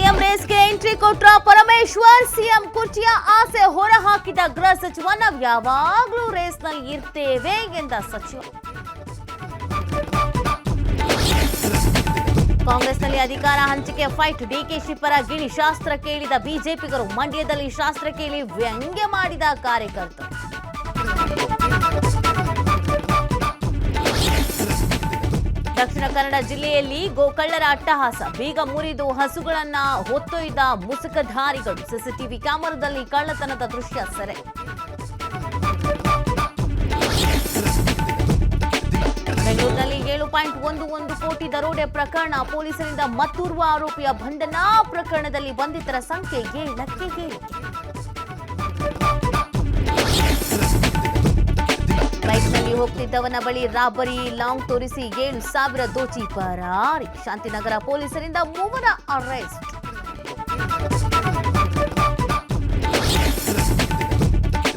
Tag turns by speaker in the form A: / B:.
A: CM ರೇಸ್ಗೆ entry ಕೊಟ್ರ Parameshwar. CM ಕುರ್ಚಿಯ ಆಸೆ ಹೊರಹಾಕಿದ ಗೃಹ ಸಚಿವ. ನಾವು ಯಾವಾಗ್ಲೂ ರೇಸ್ನಲ್ಲಿ ಇರ್ತೇವೆ ಎಂದ ಸಚಿವ. ಕಾಂಗ್ರೆಸ್ನಲ್ಲಿ ಅಧಿಕಾರ ಹಂಚಿಕೆ ಫೈಟ್. ಡಿಕೆಶಿ ಪರ ಗಿಣಿ ಶಾಸ್ತ್ರ ಕೇಳಿದ ಬಿಜೆಪಿಗರು. ಮಂಡ್ಯದಲ್ಲಿ ಶಾಸ್ತ್ರ ಕೇಳಿ ವ್ಯಂಗ್ಯ ಮಾಡಿದ ಕಾರ್ಯಕರ್ತರು. ದಕ್ಷಿಣ ಕನ್ನಡ ಜಿಲ್ಲೆಯಲ್ಲಿ ಗೋಕಳ್ಳರ ಅಟ್ಟಹಾಸ. ಬೀಗ ಮುರಿದು ಹಸುಗಳನ್ನ ಹೊತ್ತೊಯ್ದ ಮುಸುಕಧಾರಿಗಳು. ಸಿಸಿಟಿವಿ ಕ್ಯಾಮೆರಾದಲ್ಲಿ ಕಳ್ಳತನದ ದೃಶ್ಯ ಸೆರೆ. ಬೆಂಗಳೂರಿನಲ್ಲಿ 7.11 ಕೋಟಿ ದರೋಡೆ ಪ್ರಕರಣ. ಪೊಲೀಸರಿಂದ ಮತ್ತೋರ್ವ ಆರೋಪಿಯ ಬಂಧನ. ಪ್ರಕರಣದಲ್ಲಿ ಬಂಧಿತರ ಸಂಖ್ಯೆ 7ಕ್ಕೆ ಏರಿಕೆ. ಬೈಕ್ನಲ್ಲಿ ಹೋಗ್ತಿದ್ದವನ ಬಳಿ ರಾಬರಿ. ಲಾಂಗ್ ತೋರಿಸಿ 7,000 ದೋಚಿ ಪರಾರಿ. ಶಾಂತಿನಗರ ಪೊಲೀಸರಿಂದ 3 ಅರೆಸ್ಟ್.